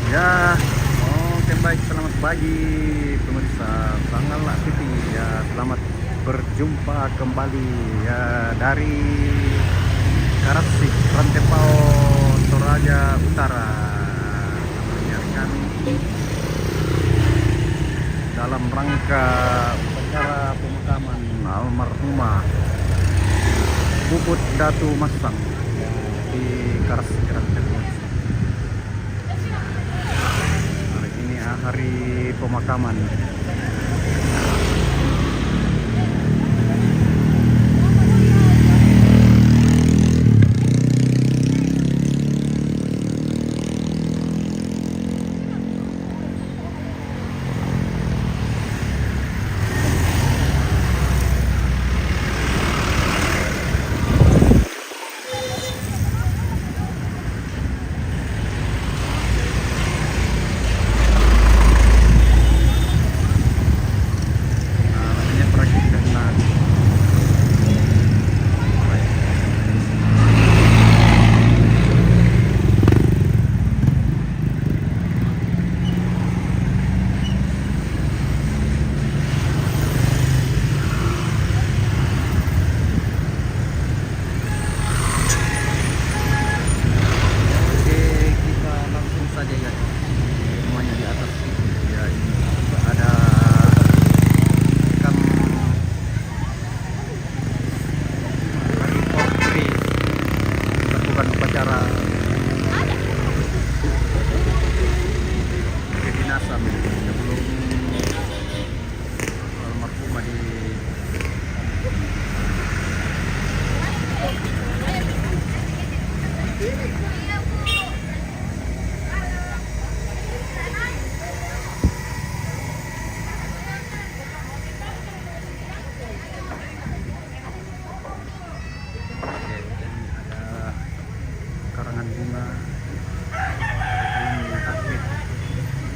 Ya, oke baik, selamat pagi pemirsa Bangala TV. Ya, selamat berjumpa kembali ya dari Karatsik, Rantepao, Toraja Utara. Menyiarkan dalam rangka upacara pemakaman almarhumah Puput Datu Masang di Karatsik, Rantepao. Hari pemakaman.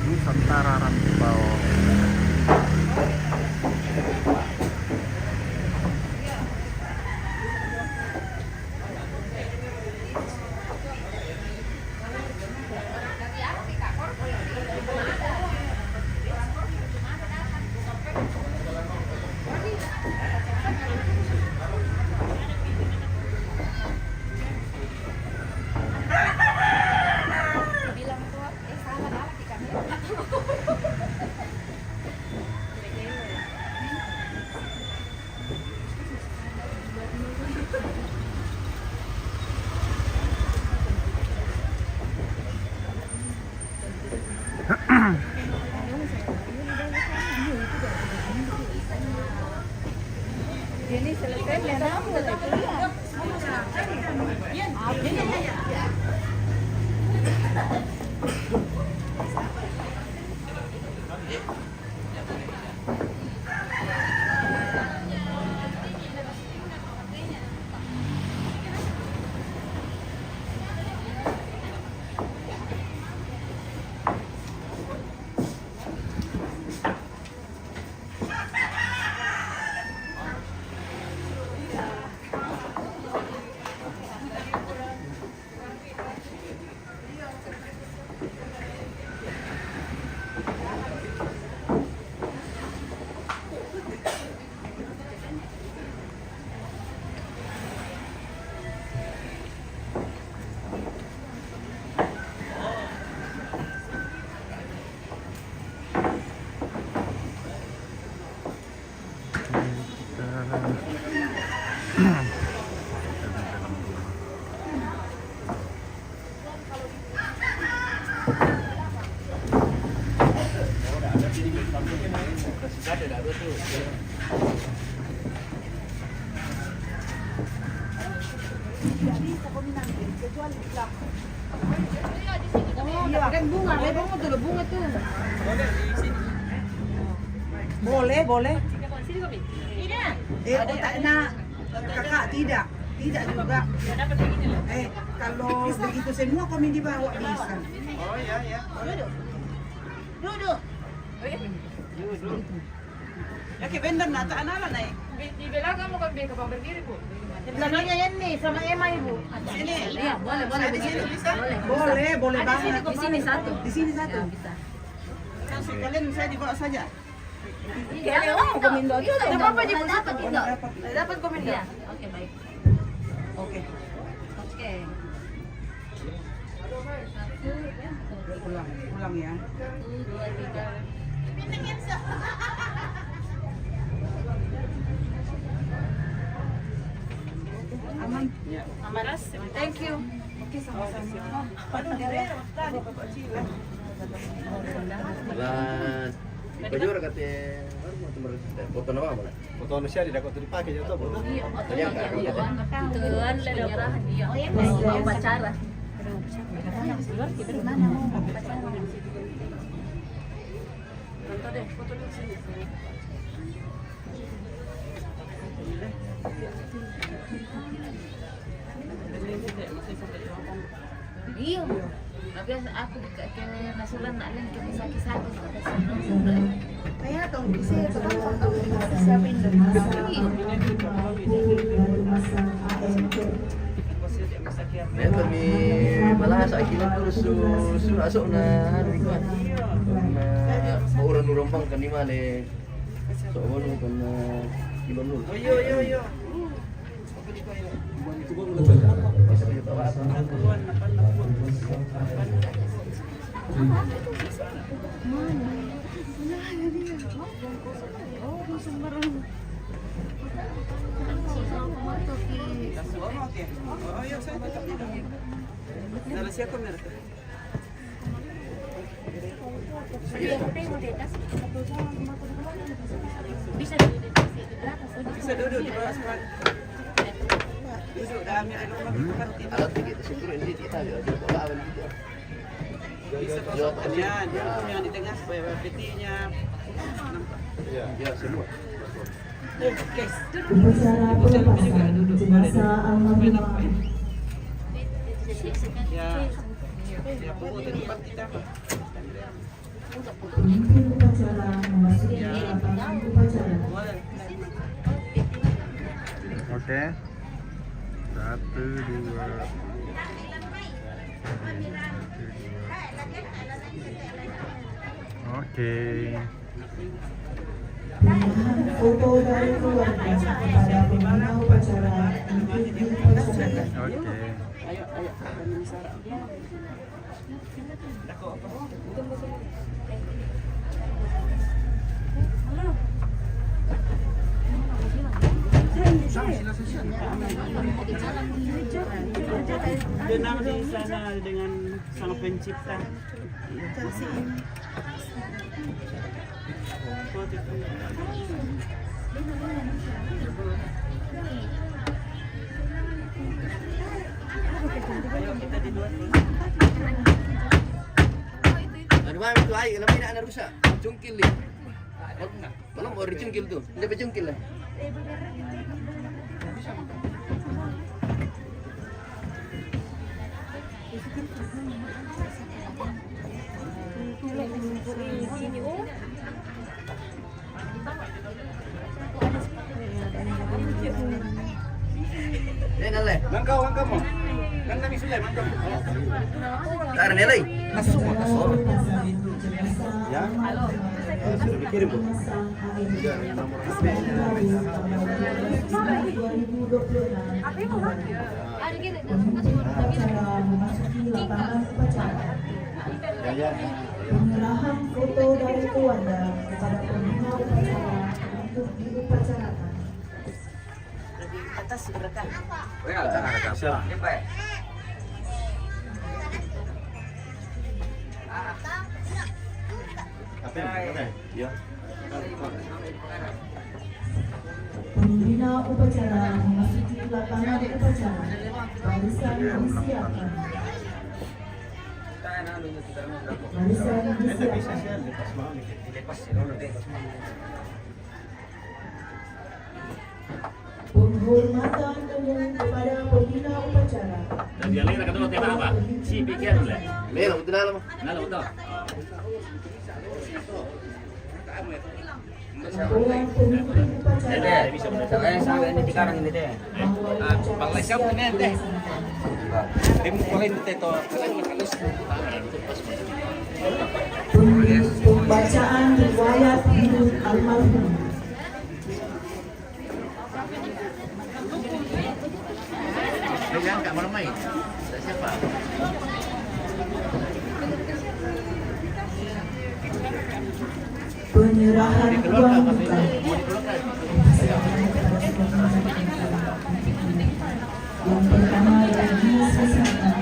Nusantara Rantepao. Ini selesai Kan bunga, lebong mo tuh, bunga tuh. Boleh, boleh. Tak nak kakak tidak juga. Kalau begitu semua kami dibawa bisa. Oh ya. Duduk. Oke, vendor na ta anala na eh. Di belakang mo kami kapag berdiri po. Di belakangnya yan nih, sama Emma ibu. Sini. Iya, boleh, boleh. Di sini bisa? Boleh Ada sini, banget. di sini satu. Di sini satu. Ya, bisa. So, kalian saya dibawa saja. Iya, mau komindo. Tidak apa-apa di Dapat Oh, itu. dapat. Dapat komindo. Iya, oke baik. Oke. Oke. Ulang ya. 1, 2, 3. Aman. Aman. Thank you. Oke, sama-sama. Aduh, dire, tadi Bapak Cila. Lah, baju orang kata foto nama mana? Foto manusia di dapat dipakai jatuh foto. Iya, foto Iya, aja. iya. Tuan penyerahan dia. Oh iya, mau upacara. Gimana mau upacara? Foto deh, foto di sini. Iya. Tapi aku ke nasulan nak lang kisah-kisah ko sa Kaya dong, bisa siapin Nah, kami malah sa akin terus su asok na ano ko. Na orang nurompang kanima le. So ano kan kilon nul. Oh, yo. Bisa kita tawa. Oke. Oh, yo, saya tetap di dalam. Nala siapa meron? Bisa duduk di bawah sepat. Duduk dah ambil air rumah kita. Alat tiga syukur ini kita ada bawa awan gitu. Bisa pasoknya, dia punya di tengah supaya petinya nampak. Ya semua. Oke. Upacara pelepasan jenazah almarhumah Ya. Ya, pukul tempat kita. pemimpin upacara memasuki lapangan upacara. Boleh. Oke. 1, 2. Oke. Penyerahan foto dari keluarga kepada pembina upacara mengikuti upacara. Oke. Ayo, kami sarap. Dako apa? Tenang di sana dengan sang pencipta. Ayo kita di dua. Ano ba ito ay alam na rusa. Jungkil eh. Belum ori jungkil tuh. Hindi ba jungkil lah. Nale. Langkau mo. Nang kami sulay, mangkau. Tar nilai. Masuk. Ya. Sudah dikirim, Bu. Ya. Penyerahan foto dari keluarga kepada pembina upacara untuk diupacarakan. atas berkah. Ya. Pembina upacara memasuki lapangan upacara. Barisan disiapkan. Barisan disiapkan. Penghormatan umum kepada pembina upacara. Dia lagi nak kata tema apa? Si pikir boleh. Mela betul dalam. Nala betul. Rombongan pemimpin upacara Saya sangat ini sekarang ini deh. Panglais siapa ini deh? Tim paling itu pembacaan riwayat hidup almarhum. Jangan Kak malam main. Siapa? Penyerahan uang duka. Yang pertama dari Dinas Kesehatan.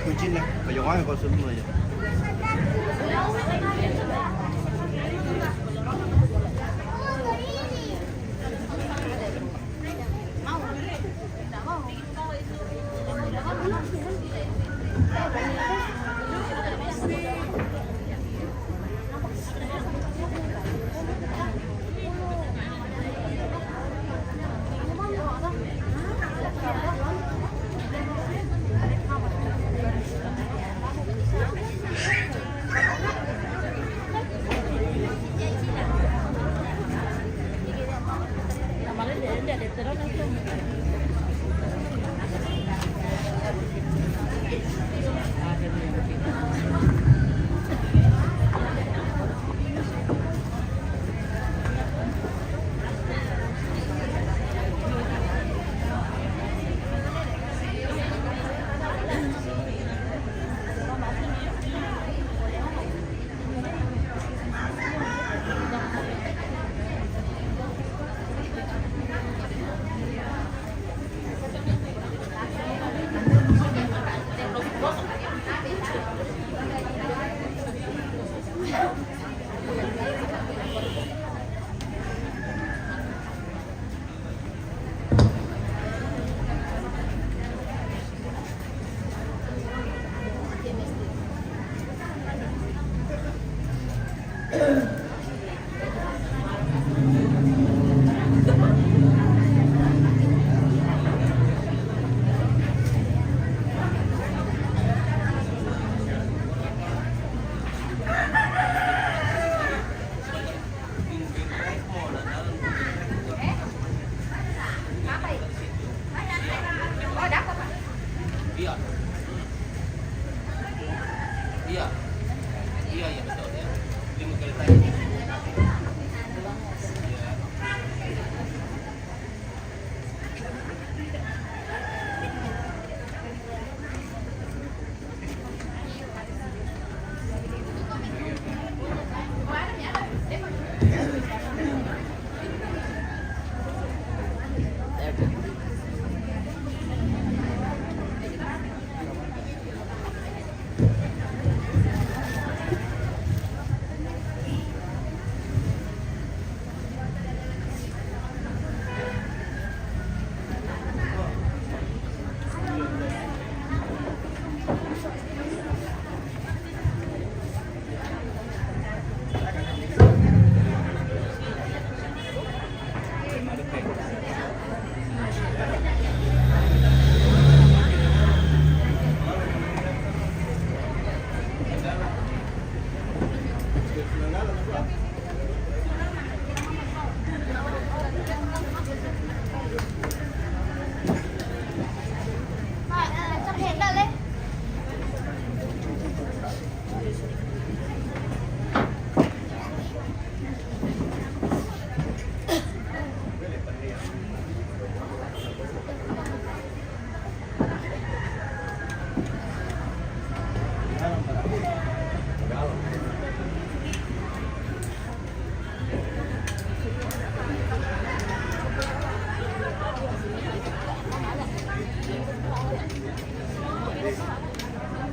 Kucing lah, kayak orang kau semua aja.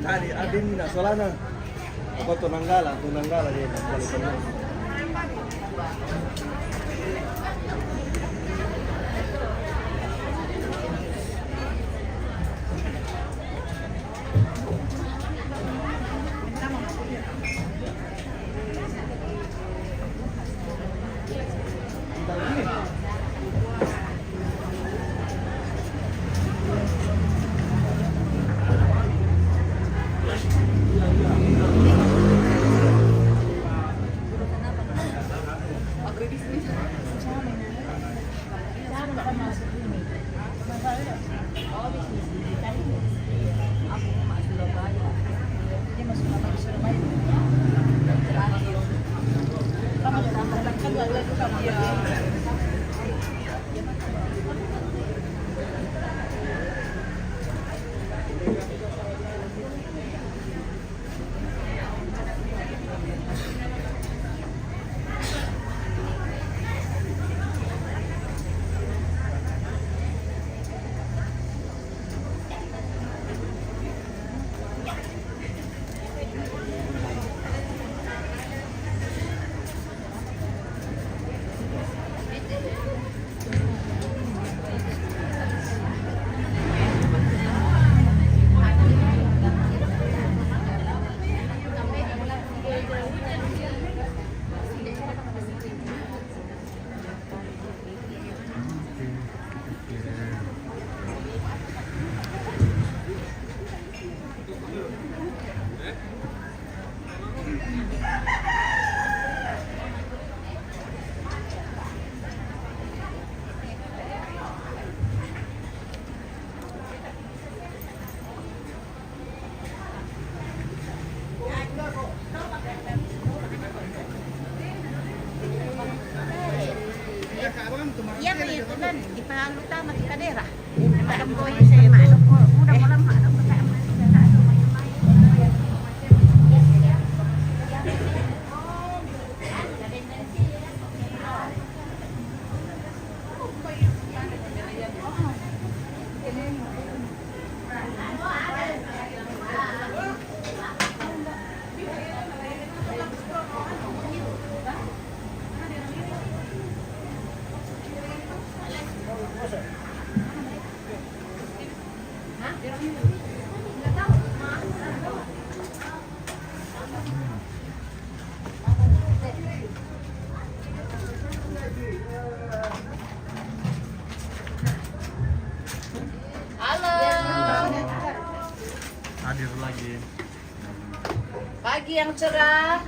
Tadi adin na solana. Ako tunanggala din. Balikan mo. Aku masuk Surabaya. Bulan di Palu Utama di Kadera. Madam boy saya manok ko. Udah malam manok ko tayo. Halo. Hadir lagi. Pagi yang cerah.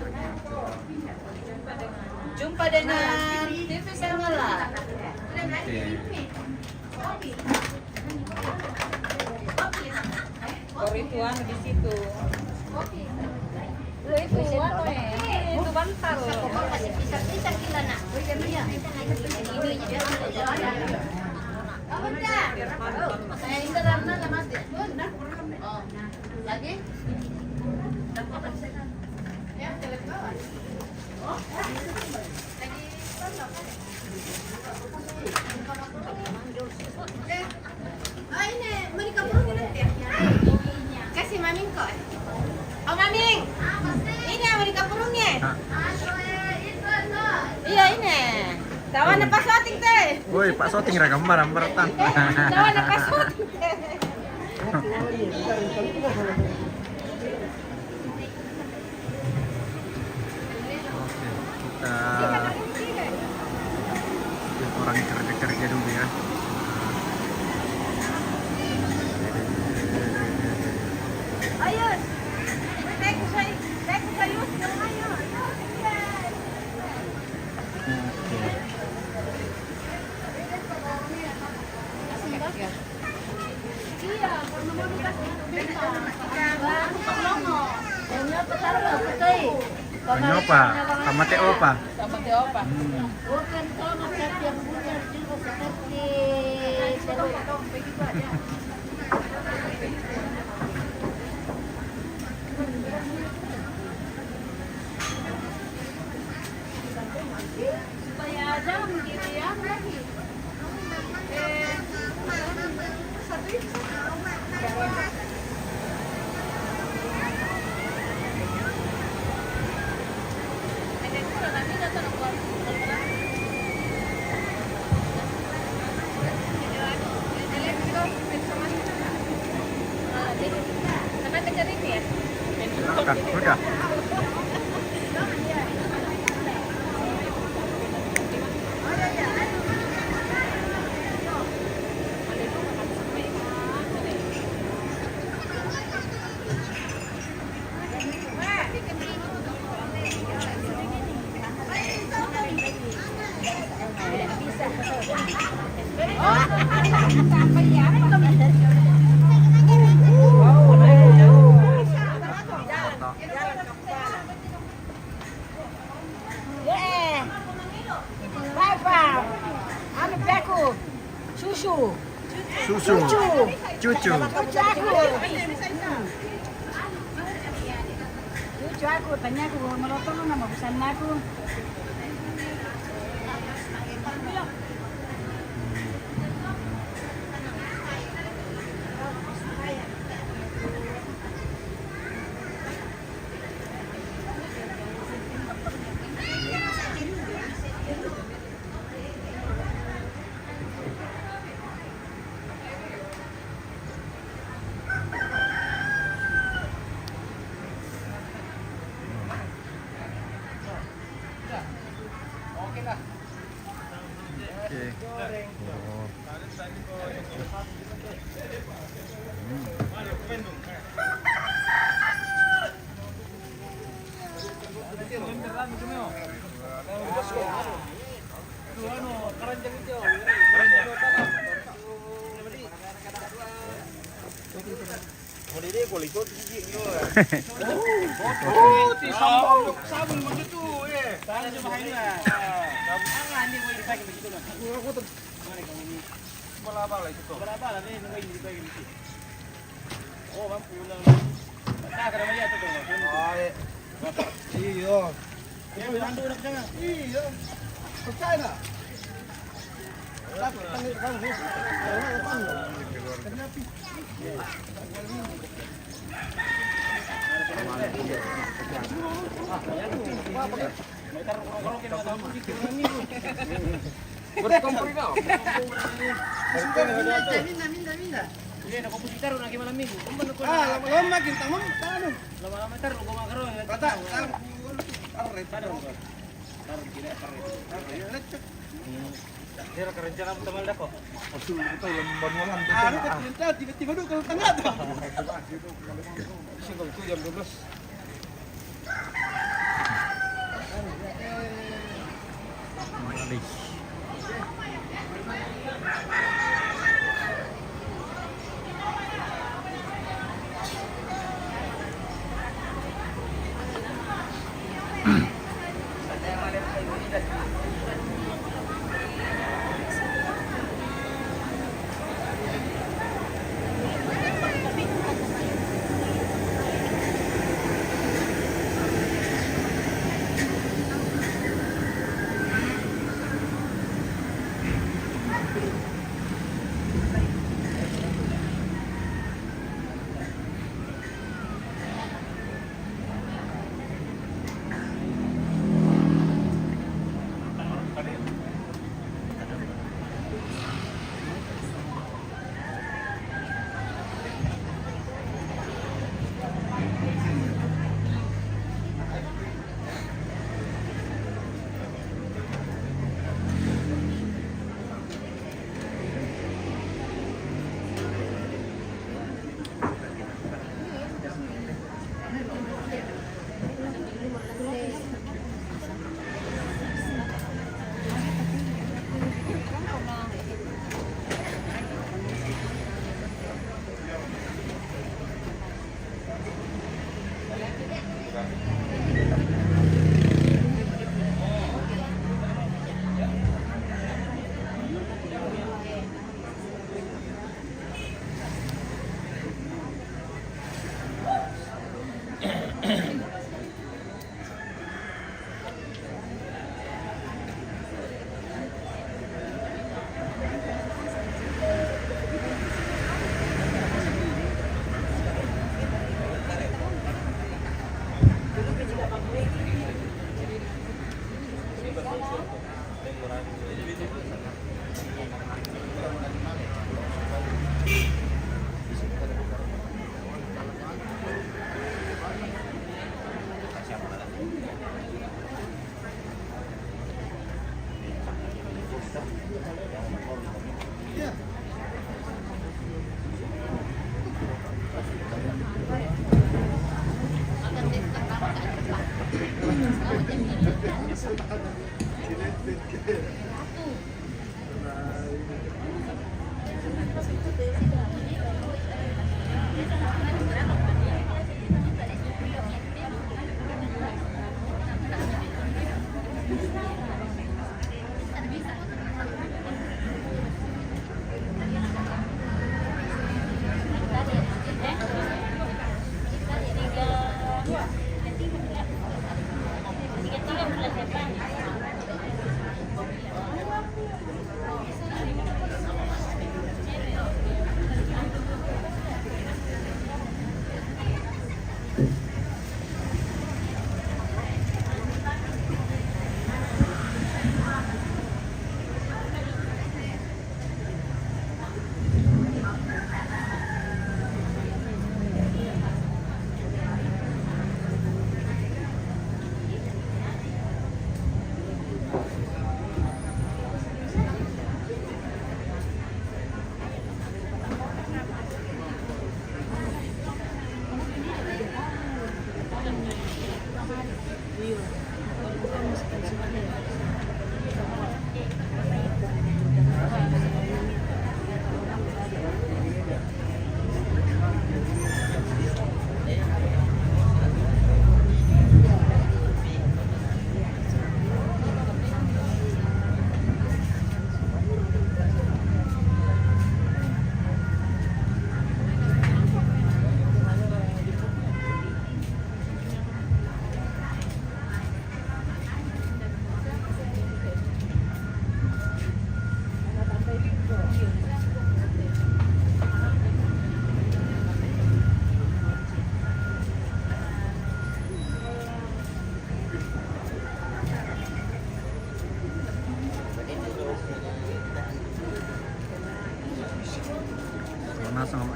Jumpa dengan TV Sangala. Korituan di situ. Itu apa Itu bantal. Bisa kita nak. Saya internet lama mati. Oh, lagi? Oh ini, mereka burung ini. Kasih maming ko. Oh maming. Ini mereka burungnya. Iya ini. Tawa na pasoting teh. Woi, Pak Soting ra gambar tan. Tawa na pasoting teh. Kita orang kerja dulu ya. Ayo. Teku sayur. Ayo. Ano pa? Kamate opa. Bukan sama tapi yang benar juga seperti Supaya ada begitu ya lagi. Silakan, udah. Susu. Susu. Cucu. Cucu aku tanya aku merotong nama pesan aku. Hindi mo i-recycle dito lang. Ako to. Mari kamu ni. Bala-bala ito. Bala-bala ni nung i-recycle dito. Oh, ma'am, pulang. Basta ka naman yato to. Ay. Iyo. Iyo, ando na ka. Iyo. Pagkain na. Kira kerencana temal dah kok. Asu itu lemban malam. Anu kecinta tiba-tiba dulu kalau tengah tuh. Singkong itu jam 12.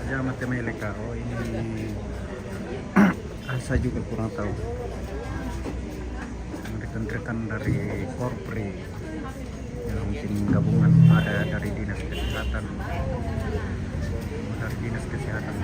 Ya Matemeleka. Oh ini saya juga kurang tahu. Rekan-rekan dari Korpri yang mungkin gabungan ada dari dinas kesehatan. Dari dinas kesehatan.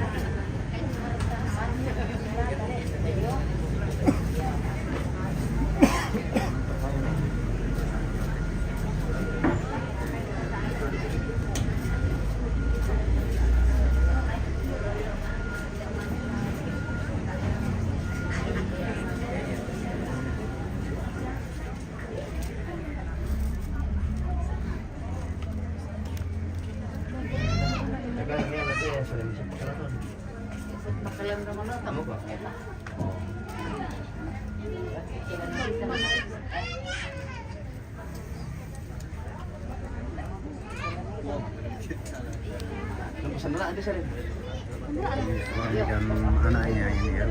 Bakalan naman na. Kamu ba? Lepasan na nanti sa rin. Suami dan anaknya ini ya.